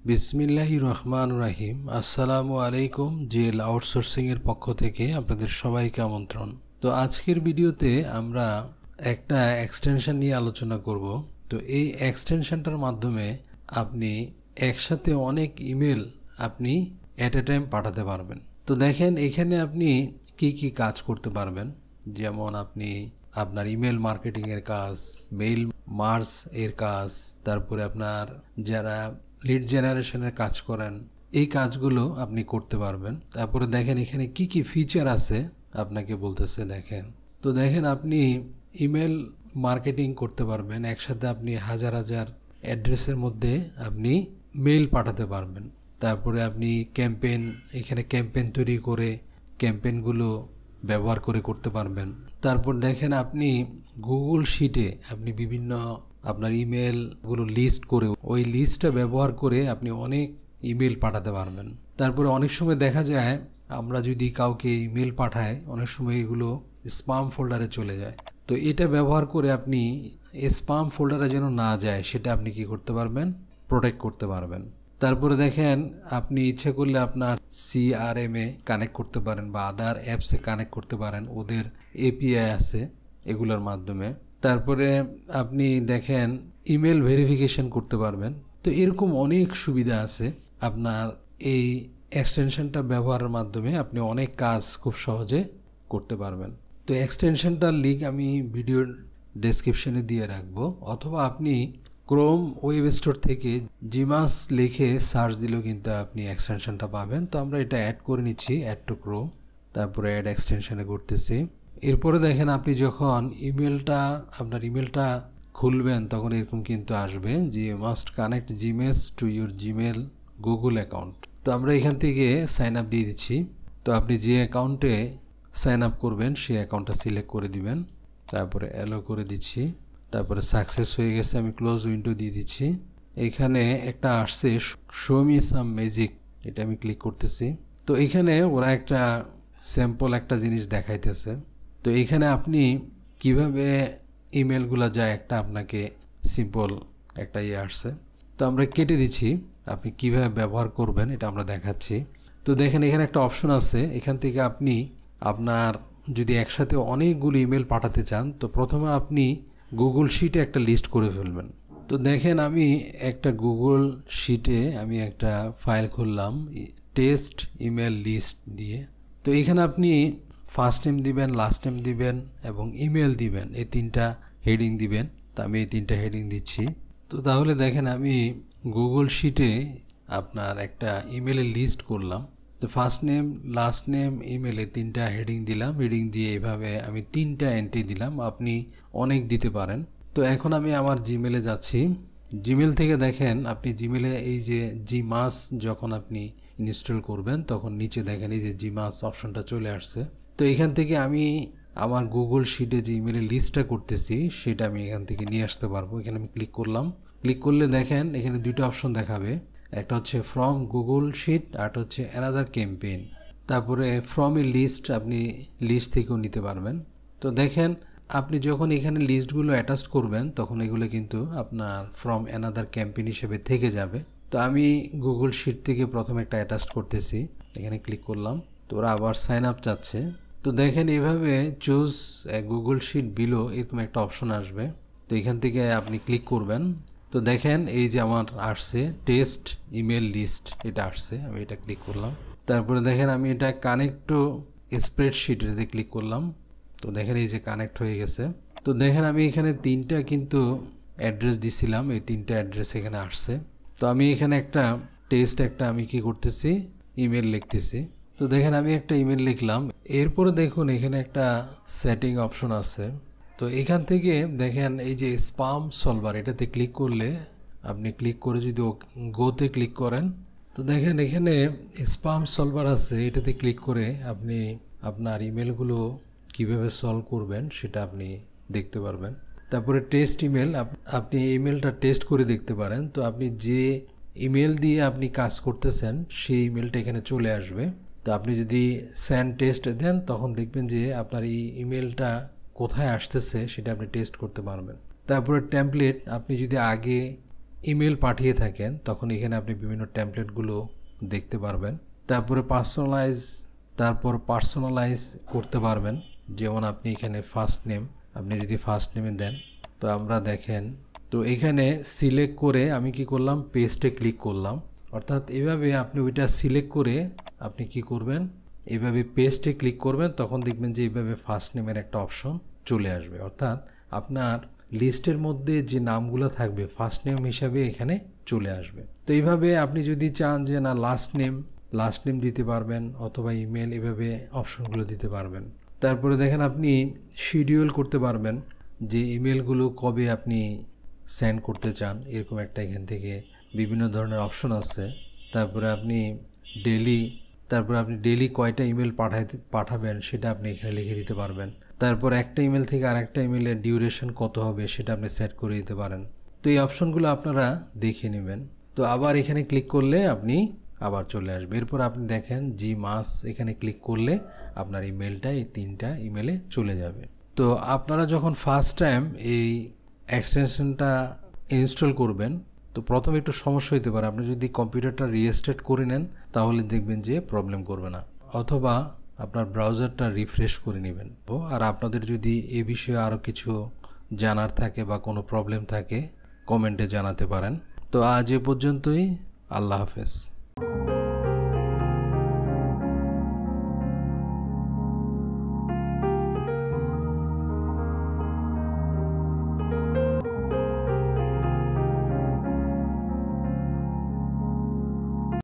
বিসমিল্লাহির রহমানির রহিম। আসসালামু আলাইকুম। জেল আউটসোর্সিং এর পক্ষ থেকে আপনাদের সবাইকে আমন্ত্রণ। তো আজকের ভিডিওতে আমরা একটা এক্সটেনশন নিয়ে আলোচনা করব। তো এই এক্সটেনশনটার মাধ্যমে আপনি একসাথে অনেক ইমেল আপনি এট এ টাইম পাঠাতে পারবেন। তো দেখেন এখানে আপনি কি কি কাজ করতে পারবেন, যেমন আপনি আপনার ইমেল মার্কেটিং এর কাজ, মেইল মার্জ এর কাজ, তারপরে আপনার যারা লিড জেনারেশনের কাজ করেন এই কাজগুলো আপনি করতে পারবেন। তারপরে দেখেন এখানে কি কি ফিচার আছে আপনাকে বলতেছে। দেখেন তো দেখেন আপনি ইমেল মার্কেটিং করতে পারবেন, একসাথে আপনি হাজার হাজার অ্যাড্রেসের মধ্যে আপনি মেইল পাঠাতে পারবেন। তারপরে আপনি ক্যাম্পেইন, এখানে ক্যাম্পেইন তৈরি করে ক্যাম্পেইনগুলো ব্যবহার করে করতে পারবেন। তারপর দেখেন আপনি গুগল শিটে আপনি বিভিন্ন আপনার ইমেলগুলো লিস্ট করে ওই লিস্টটা ব্যবহার করে আপনি অনেক ইমেল পাঠাতে পারবেন। তারপরে অনেক সময় দেখা যায় আমরা যদি কাউকে ইমেল পাঠাই, অনেক সময় এগুলো স্প্যাম ফোল্ডারে চলে যায়। তো এটা ব্যবহার করে আপনি স্প্যাম ফোল্ডারে যেন না যায় সেটা আপনি কি করতে পারবেন, প্রোটেক্ট করতে পারবেন। তারপরে দেখেন আপনি ইচ্ছে করলে আপনার CRM এ কানেক্ট করতে পারেন বা আদার অ্যাপসে কানেক্ট করতে পারেন, ওদের API আছে এগুলোর মাধ্যমে। তারপরে আপনি দেখেন ইমেল ভেরিফিকেশন করতে পারবেন। তো এরকম অনেক সুবিধা আছে আপনার এই এক্সটেনশনটা ব্যবহারের মাধ্যমে আপনি অনেক কাজ খুব সহজে করতে পারবেন। তো এক্সটেনশনটার লিঙ্ক আমি ভিডিওর ডেসক্রিপশনে দিয়ে রাখবো, অথবা আপনি ক্রোম ওয়েব স্টোর থেকে GMass লিখে সার্চ দিলেও কিন্তু আপনি এক্সটেনশনটা পাবেন। তো আমরা এটা অ্যাড করে নিচ্ছি, অ্যাড টু ক্রোম, তারপরে অ্যাড এক্সটেনশনে করতেছি। এরপরে দেখেন আপনি যখন আপনার ইমেলটা খুলবেন তখন এরকম কিন্তু আসবে যে must connect GMass to your Gmail Google account. তো আমরা এখান থেকে সাইন আপ দিয়ে দিচ্ছি। তো আপনি যে অ্যাকাউন্টে সাইন আপ করবেন সেই অ্যাকাউন্টটা সিলেক্ট করে দিবেন, তারপরে অ্যালো করে দিচ্ছি। তারপরে সাকসেস হয়ে গেছে, আমি ক্লোজ উইন্ডো দিয়ে দিচ্ছি। এখানে একটা আসছে শো মি সাম ম্যাজিক, এটা আমি ক্লিক করতেছি। তো এখানে ওরা একটা স্যাম্পল একটা জিনিস দেখাইতেছে। তো এখানে আপনি কিভাবে ইমেলগুলো যায় একটা আপনাকে সিম্পল একটা আসছে। তো আমরা কেটে দিচ্ছি, আপনি কিভাবে ব্যবহার করবেন এটা আমরা দেখাচ্ছি। তো দেখেন এখানে একটা অপশন আছে, এখান থেকে আপনি আপনার যদি একসাথে অনেকগুলো ইমেল পাঠাতে চান তো প্রথমে আপনি গুগল শিটে একটা লিস্ট করে ফেলবেন। তো দেখেন আমি একটা গুগল শিটে আমি একটা ফাইল খুললাম টেস্ট ইমেল লিস্ট দিয়ে। তো এখানে আপনি ফার্স্ট নেম দিবেন, লাস্ট নেম দিবেন এবং ইমেল দিবেন, এই তিনটা হেডিং দিবেন। তো আমি এই তিনটা হেডিং দিচ্ছি। তো তাহলে দেখেন আমি গুগল শিটে আপনার একটা ইমেলের লিস্ট করলাম। তো ফার্স্ট নেম, লাস্ট নেম, ইমেলে তিনটা হেডিং দিলাম। হেডিং দিয়ে এভাবে আমি তিনটা এন্ট্রি দিলাম, আপনি অনেক দিতে পারেন। তো এখন আমি আমার জিমেলে যাচ্ছি। জিমেল থেকে দেখেন আপনি জিমেলে এই যে GMass যখন আপনি ইনস্টল করবেন তখন নিচে দেখেন এই যে GMass অপশনটা চলে আসছে। তো এখান থেকে আমি আমার গুগল শিটে যে ইমেলের লিস্টটা করতেছি সেটা আমি এখান থেকে নিয়ে আসতে পারবো। এখানে আমি ক্লিক করলাম। ক্লিক করলে দেখেন এখানে দুটো অপশন দেখাবে, একটা হচ্ছে ফ্রম গুগল শিট আর হচ্ছে অ্যানাদার ক্যাম্পেইন। তারপরে ফ্রম এ লিস্ট, আপনি লিস্ট থেকেও নিতে পারবেন। তো দেখেন আপনি যখন এখানে লিস্টগুলো অ্যাটাচ করবেন তখন এগুলো কিন্তু আপনার ফ্রম অ্যানাদার ক্যাম্পেইন হিসেবে থেকে যাবে। তো আমি গুগল শিট থেকে প্রথমে একটা অ্যাটাচ করতেছি, এখানে ক্লিক করলাম। তো ওরা আবার সাইন আপ চাচ্ছে। তো দেখেন এইভাবে চুজ গুগল শিট বিলো এরকম একটা অপশন আসবে। তো এখান থেকে আপনি ক্লিক করবেন। তো দেখেন এই যে আমার আসছে টেস্ট ইমেল লিস্ট, এটা আসছে, আমি এটা ক্লিক করলাম। তারপরে দেখেন আমি এটা কানেক্ট টু স্প্রেডশিট এতে ক্লিক করলাম। তো দেখেন এই যে কানেক্ট হয়ে গেছে। তো দেখেন আমি এখানে তিনটা কিন্তু অ্যাড্রেস দিছিলাম, এই তিনটা অ্যাড্রেস এখানে আসছে। তো আমি এখানে একটা টেস্ট একটা আমি কি করতেছি ইমেল লিখতেছি। তো দেখেন আমি একটা ইমেল লিখলাম। এরপরে দেখুন এখানে একটা সেটিং অপশন আছে। তো এখান থেকে দেখেন এই যে স্প্যাম সলভার, এটাতে ক্লিক করলে আপনি ক্লিক করে যদি গোতে ক্লিক করেন তো দেখেন এখানে স্প্যাম সলভার আছে, এটাতে ক্লিক করে আপনি আপনার ইমেলগুলো কিভাবে সলভ করবেন সেটা আপনি দেখতে পারবেন। তারপরে টেস্ট ইমেল, আপনি ইমেলটা টেস্ট করে দেখতে পারেন। তো আপনি যে ইমেল দিয়ে আপনি কাজ করতেছেন সেই ইমেলটা এখানে চলে আসবে। তো আপনি যদি সেন্ড টেস্ট দেন তখন দেখবেন যে আপনার এই ইমেলটা কোথায় আসতেছে সেটা আপনি টেস্ট করতে পারবেন। তারপরে টেমপ্লেট, আপনি যদি আগে ইমেল পাঠিয়ে থাকেন তখন এখানে আপনি বিভিন্ন টেমপ্লেটগুলো দেখতে পারবেন। তারপরে পার্সোনালাইজ করতে পারবেন। যেমন আপনি এখানে ফার্স্ট নেম, আপনি যদি ফার্স্ট নেমে দেন তো আমরা দেখেন, তো এখানে সিলেক্ট করে আমি কি করলাম, পেস্টে ক্লিক করলাম। অর্থাৎ এভাবে আপনি ওইটা সিলেক্ট করে আপনি কি করবেন, এভাবে পেস্টে ক্লিক করবেন, তখন দেখবেন যে এইভাবে ফার্স্ট নেমের একটা অপশন চলে আসবে। অর্থাৎ আপনার লিস্টের মধ্যে যে নামগুলো থাকবে ফার্স্ট নেম হিসাবে এখানে চলে আসবে। তো এইভাবে আপনি যদি চান যে না লাস্ট নেম দিতে পারবেন, অথবা ইমেল, এভাবে অপশনগুলো দিতে পারবেন। তারপরে দেখেন আপনি শিডিউল করতে পারবেন যে ইমেলগুলো কবে আপনি সেন্ড করতে চান, এরকম একটা এখান থেকে বিভিন্ন ধরনের অপশন আছে। তারপরে আপনি ডেলি কয়টা ইমেল পাঠাবেন সেটা আপনি এখানে লিখে দিতে পারবেন। তারপর একটা ইমেল থেকে আরেকটা ইমেলের ডিউরেশন কত হবে সেটা আপনি সেট করে দিতে পারেন। তো এই অপশনগুলো আপনারা দেখে নেবেন। তো আবার এখানে ক্লিক করলে আপনি আবার চলে আসবে। এরপর আপনি দেখেন GMass, এখানে ক্লিক করলে আপনার ইমেলটা এই 3টা ইমেলে চলে যাবে। তো আপনারা যখন ফার্স্ট টাইম এই এক্সটেনশনটা ইনস্টল করবেন তো প্রথমে একটু সমস্যা হতে পারে। আপনি যদি কম্পিউটারটা রিস্টার্ট করে নেন তাহলে দেখবেন যে প্রবলেম করবে না, অথবা আপনার ব্রাউজারটা রিফ্রেশ করে নেবেন। আর আপনাদের যদি এ বিষয়ে আরও কিছু জানার থাকে বা কোনো প্রবলেম থাকে কমেন্টে জানাতে পারেন। তো আজ এ পর্যন্তই, আল্লাহ হাফেজ।